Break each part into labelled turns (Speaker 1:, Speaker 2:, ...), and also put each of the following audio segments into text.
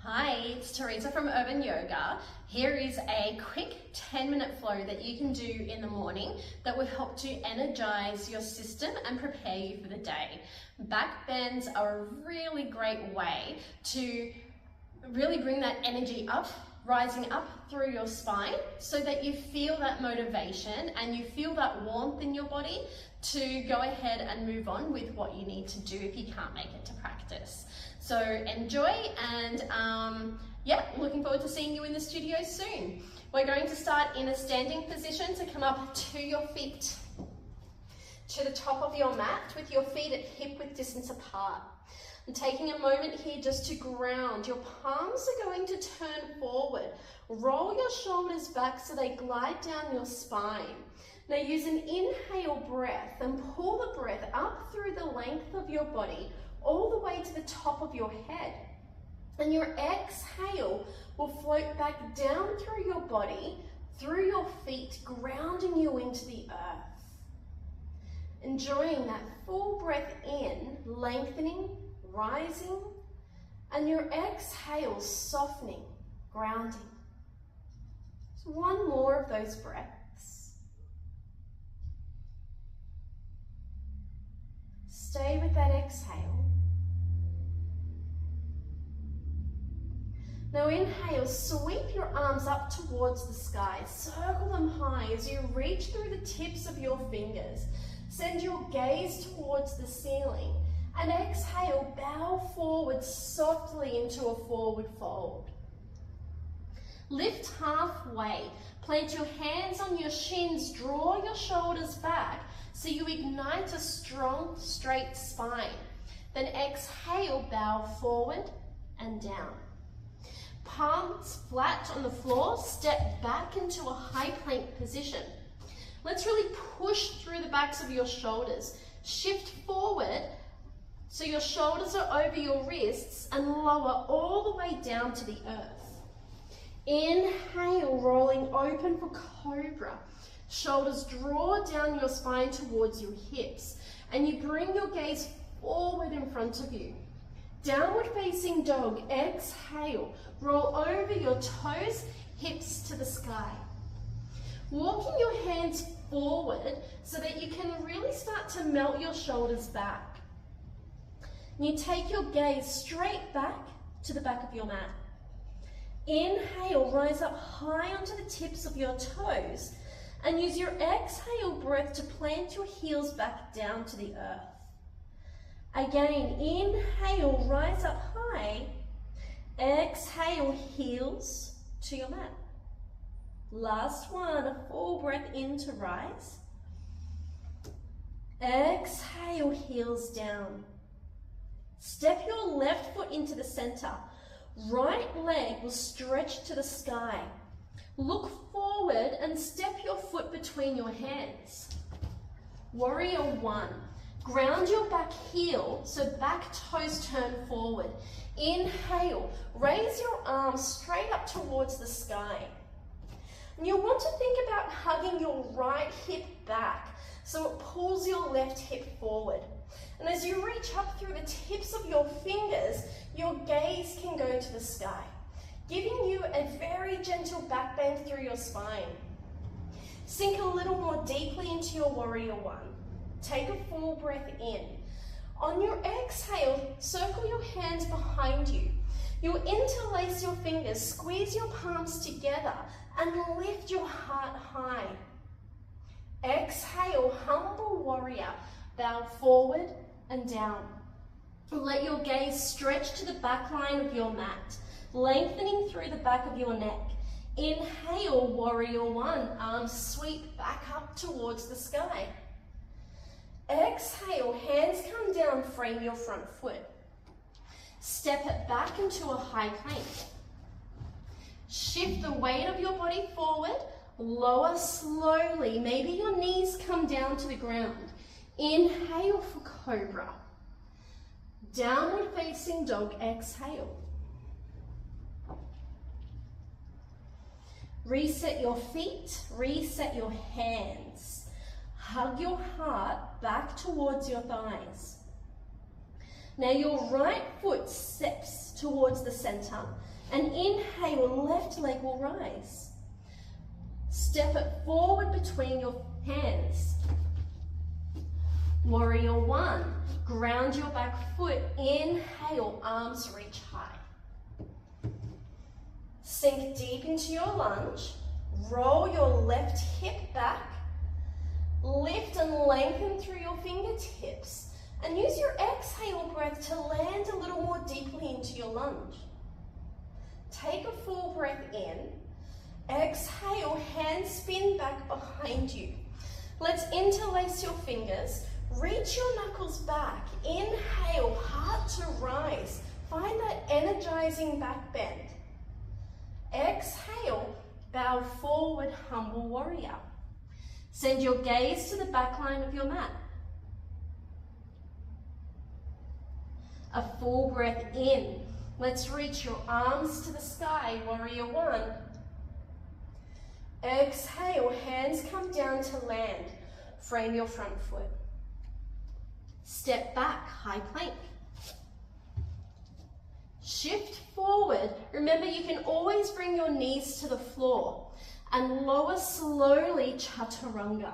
Speaker 1: Hi, it's Teresa from Urban Yoga. Here is a quick 10-minute flow that you can do in the morning that will help to energize your system and prepare you for the day. Back bends are a really great way to really bring that energy up, rising up through your spine so that you feel that motivation and you feel that warmth in your body to go ahead and move on with what you need to do if you can't make it to practice. So enjoy, and looking forward to seeing you in the studio soon. We're going to start in a standing position to come up to your feet, to the top of your mat with your feet at hip-width distance apart. And taking a moment here just to ground. Your palms are going to turn forward. Roll your shoulders back so they glide down your spine. Now use an inhale breath and pull the breath up through the length of your body all the way to the top of your head. And your exhale will float back down through your body, through your feet, grounding you into the earth. Enjoying that full breath in, lengthening, rising, and your exhale softening, grounding. So one more of those breaths. Stay with that exhale. Now inhale, sweep your arms up towards the sky. Circle them high as you reach through the tips of your fingers. Send your gaze towards the ceiling. And exhale, bow forward softly into a forward fold. Lift halfway. Plant your hands on your shins. Draw your shoulders back so you ignite a strong, straight spine. Then exhale, bow forward and down. Palms flat on the floor, step back into a high plank position. Let's really push through the backs of your shoulders. Shift forward so your shoulders are over your wrists and lower all the way down to the earth. Inhale, rolling open for cobra. Shoulders draw down your spine towards your hips and you bring your gaze forward in front of you. Downward facing dog, exhale, roll over your toes, hips to the sky. Walking your hands forward so that you can really start to melt your shoulders back. You take your gaze straight back to the back of your mat. Inhale, rise up high onto the tips of your toes and use your exhale breath to plant your heels back down to the earth. Again, inhale, rise up high. Exhale, heels to your mat. Last one, a full breath in to rise. Exhale, heels down. Step your left foot into the center. Right leg will stretch to the sky. Look forward and step your foot between your hands. Warrior one. Ground your back heel so back toes turn forward. Inhale, raise your arms straight up towards the sky. And you'll want to think about hugging your right hip back so it pulls your left hip forward. And as you reach up through the tips of your fingers, your gaze can go to the sky, giving you a very gentle back bend through your spine. Sink a little more deeply into your warrior one. Take a full breath in. On your exhale, circle your hands behind you. You'll interlace your fingers, squeeze your palms together, and lift your heart high. Exhale, humble warrior. Bow forward and down. Let your gaze stretch to the back line of your mat, lengthening through the back of your neck. Inhale, warrior one. Arms sweep back up towards the sky. Exhale, hands come down, frame your front foot. Step it back into a high plank. Shift the weight of your body forward, lower slowly. Maybe your knees come down to the ground. Inhale for cobra. Downward facing dog, exhale. Reset your feet, reset your hands. Hug your heart back towards your thighs. Now your right foot steps towards the center. And inhale, left leg will rise. Step it forward between your hands. Warrior one, ground your back foot. Inhale, arms reach high. Sink deep into your lunge. Roll your left hip back. Lift and lengthen through your fingertips. And use your exhale breath to land a little more deeply into your lunge. Take a full breath in. Exhale, hands spin back behind you. Let's interlace your fingers. Reach your knuckles back. Inhale, heart to rise. Find that energizing back bend. Exhale, bow forward, humble warrior. Send your gaze to the back line of your mat. A full breath in. Let's reach your arms to the sky, warrior one. Exhale, hands come down to land. Frame your front foot. Step back, high plank. Shift forward. Remember, you can always bring your knees to the floor and lower slowly, chaturanga.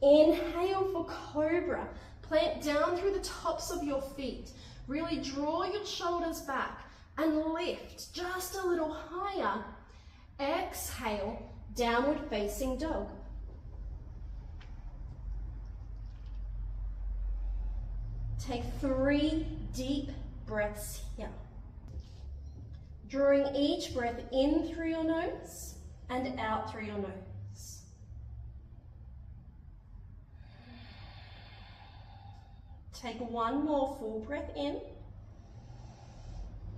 Speaker 1: Inhale for cobra. Plant down through the tops of your feet. Really draw your shoulders back and lift just a little higher. Exhale, downward facing dog. Take 3 deep breaths here. Drawing each breath in through your nose and out through your nose. Take 1 more full breath in.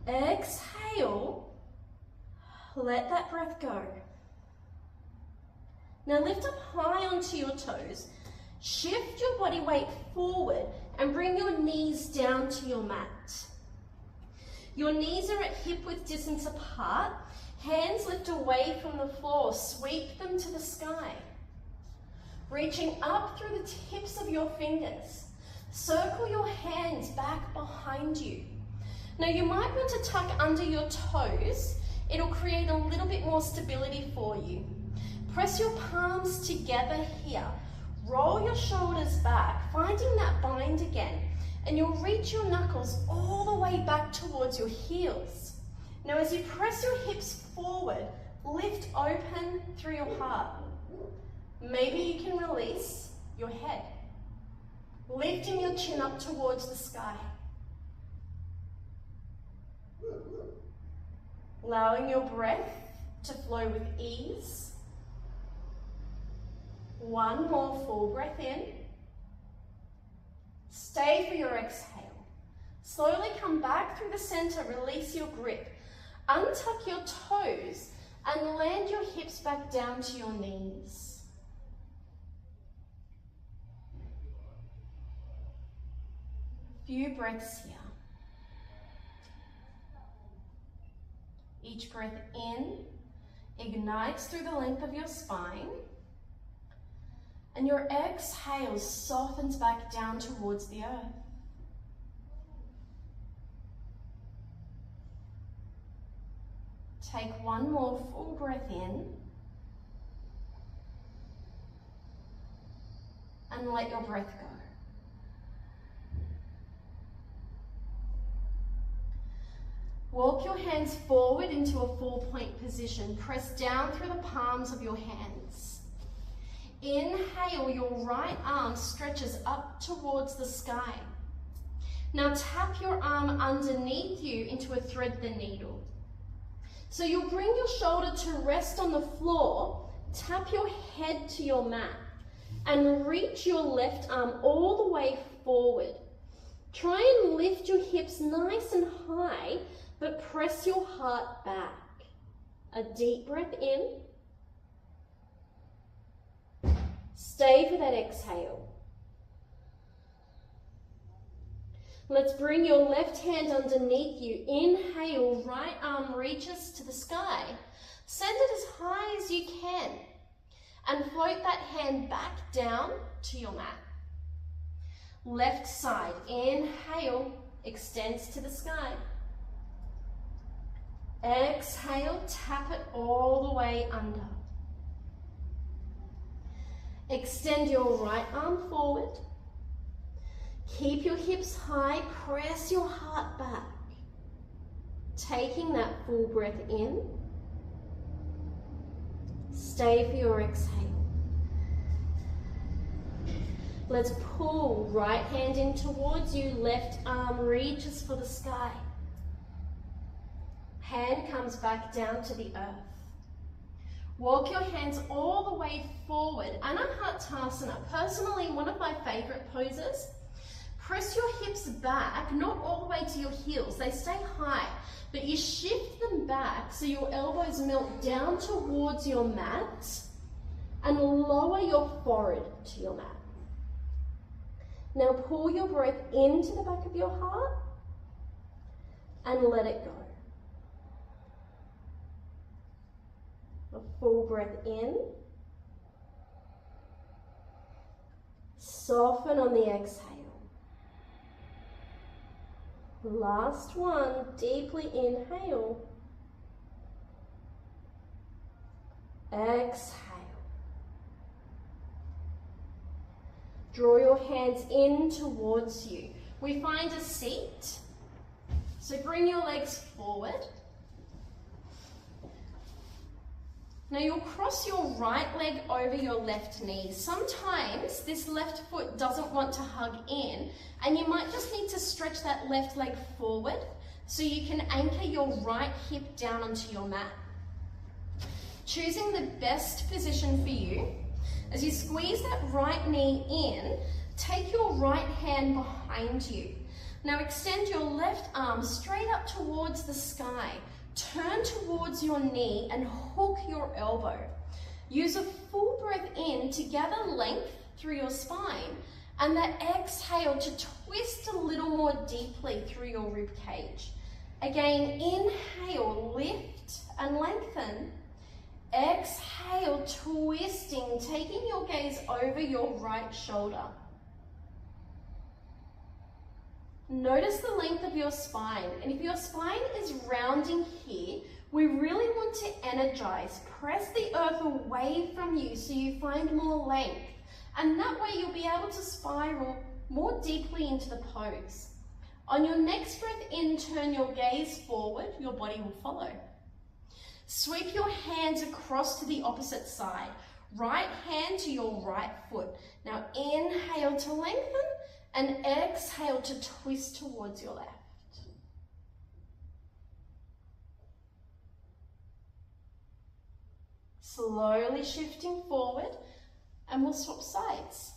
Speaker 1: Exhale. Let that breath go. Now lift up high onto your toes. Shift your body weight forward and bring your knees down to your mat. Your knees are at hip-width distance apart. Hands lift away from the floor. Sweep them to the sky. Reaching up through the tips of your fingers. Circle your hands back behind you. Now you might want to tuck under your toes. It'll create a little bit more stability for you. Press your palms together here. Roll your shoulders back, finding that bind again. And you'll reach your knuckles all the way back towards your heels. Now as you press your hips forward, lift open through your heart. Maybe you can release your head. Lifting your chin up towards the sky. Allowing your breath to flow with ease. 1 more full breath in. Stay for your exhale. Slowly come back through the center, release your grip. Untuck your toes and land your hips back down to your knees. Few breaths here. Each breath in ignites through the length of your spine. And your exhale softens back down towards the earth. Take 1 more full breath in. And let your breath go. Walk your hands forward into a 4-point position. Press down through the palms of your hands. Inhale, your right arm stretches up towards the sky. Now tap your arm underneath you into a thread the needle. So you'll bring your shoulder to rest on the floor, tap your head to your mat, and reach your left arm all the way forward. Try and lift your hips nice and high, but press your heart back. A deep breath in. Stay for that exhale. Let's bring your left hand underneath you. Inhale, right arm reaches to the sky. Send it as high as you can. And float that hand back down to your mat. Left side, inhale, extends to the sky. Exhale, tap it all the way under. Extend your right arm forward. Keep your hips high, press your heart back. Taking that full breath in. Stay for your exhale. Let's pull right hand in towards you, left arm reaches for the sky. Hand comes back down to the earth. Walk your hands all the way forward. Anahatasana, personally one of my favorite poses. Press your hips back, not all the way to your heels. They stay high, but you shift them back so your elbows melt down towards your mat and lower your forehead to your mat. Now pull your breath into the back of your heart and let it go. A full breath in. Soften on the exhale. Last one, deeply inhale. Exhale. Draw your hands in towards you. We find a seat. So bring your legs forward. Now you'll cross your right leg over your left knee. Sometimes this left foot doesn't want to hug in, and you might just need to stretch that left leg forward so you can anchor your right hip down onto your mat. Choosing the best position for you, as you squeeze that right knee in, take your right hand behind you. Now extend your left arm straight up towards the sky. Turn towards your knee and hook your elbow. Use a full breath in to gather length through your spine, and that exhale to twist a little more deeply through your rib cage. Again, inhale, lift and lengthen. Exhale, twisting, taking your gaze over your right shoulder. Notice the length of your spine, and if your spine is rounding here, we really want to energize. Press the earth away from you so you find more length, and that way you'll be able to spiral more deeply into the pose. On your next breath in, turn your gaze forward, your body will follow. Sweep your hands across to the opposite side. Right hand to your right foot. Now inhale to lengthen, and exhale to twist towards your left. Slowly shifting forward, and we'll swap sides.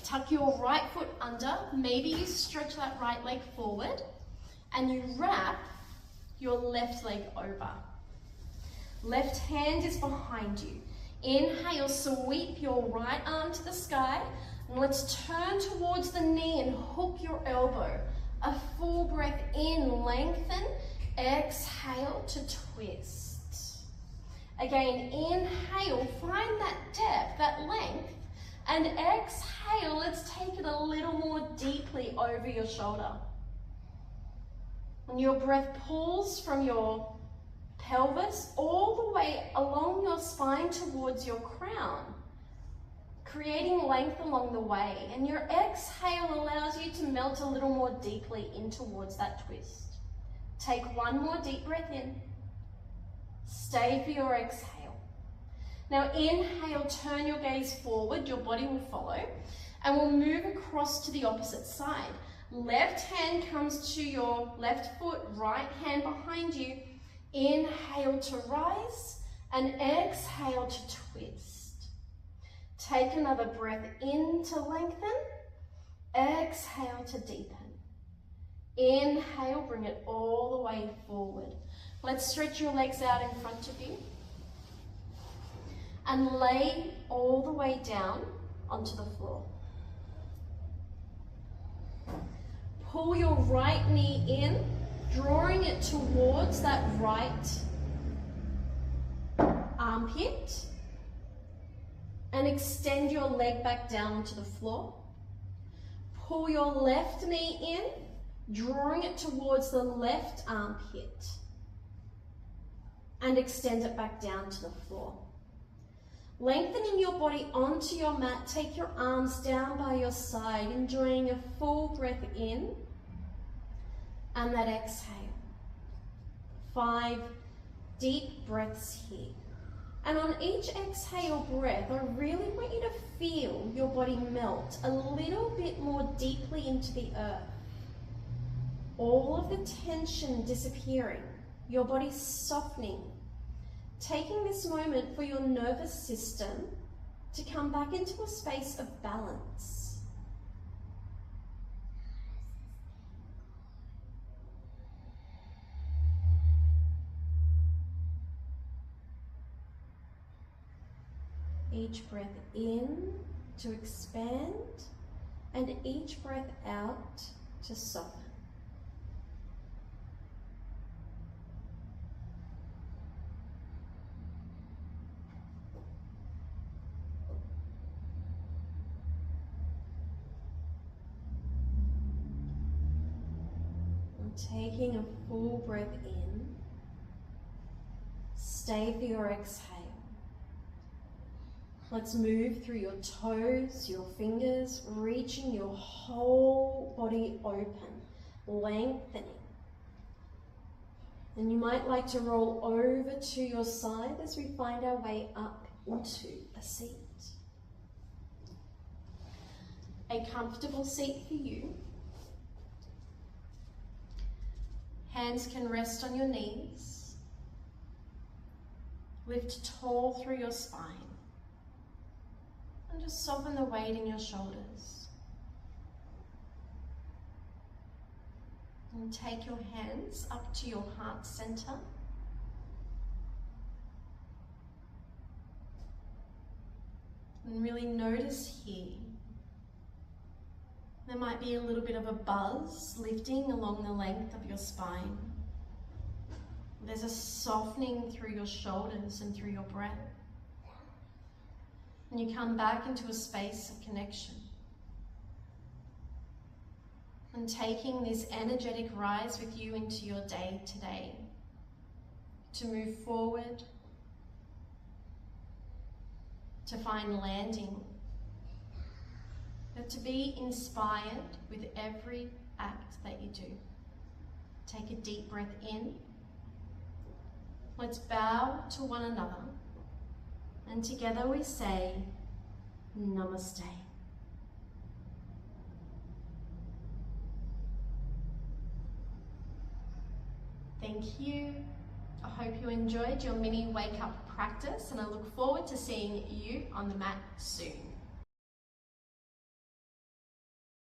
Speaker 1: Tuck your right foot under, maybe you stretch that right leg forward, and you wrap your left leg over. Left hand is behind you. Inhale, sweep your right arm to the sky, and let's turn towards the knee and hook your elbow. A full breath in, lengthen, exhale to twist. Again, inhale, find that depth, that length, and exhale, let's take it a little more deeply over your shoulder. And your breath pulls from your pelvis all the way along your spine towards your crown, creating length along the way, and your exhale allows you to melt a little more deeply in towards that twist. Take one more deep breath in. Stay for your exhale. Now inhale, turn your gaze forward, your body will follow, and we'll move across to the opposite side. Left hand comes to your left foot, right hand behind you. Inhale to rise, and exhale to twist. Take another breath in to lengthen, exhale to deepen. Inhale, bring it all the way forward. Let's stretch your legs out in front of you and lay all the way down onto the floor. Pull your right knee in, drawing it towards that right armpit, and extend your leg back down onto the floor. Pull your left knee in, drawing it towards the left armpit. and extend it back down to the floor. Lengthening your body onto your mat, take your arms down by your side, enjoying a full breath in and that exhale. 5 deep breaths here. And on each exhale breath, I really want you to feel your body melt a little bit more deeply into the earth. All of the tension disappearing, your body softening. Taking this moment for your nervous system to come back into a space of balance. Each breath in to expand and each breath out to soften. Taking a full breath in, stay for your exhale. Let's move through your toes, your fingers, reaching your whole body open, lengthening. And you might like to roll over to your side as we find our way up into a seat. A comfortable seat for you. Hands can rest on your knees. Lift tall through your spine. And just soften the weight in your shoulders. And take your hands up to your heart center. And really notice here. There might be a little bit of a buzz lifting along the length of your spine. There's a softening through your shoulders and through your breath. And you come back into a space of connection. And taking this energetic rise with you into your day today, to move forward, to find landing, but to be inspired with every act that you do. Take a deep breath in. Let's bow to one another. And together we say, Namaste. Thank you. I hope you enjoyed your mini wake up practice, and I look forward to seeing you on the mat soon.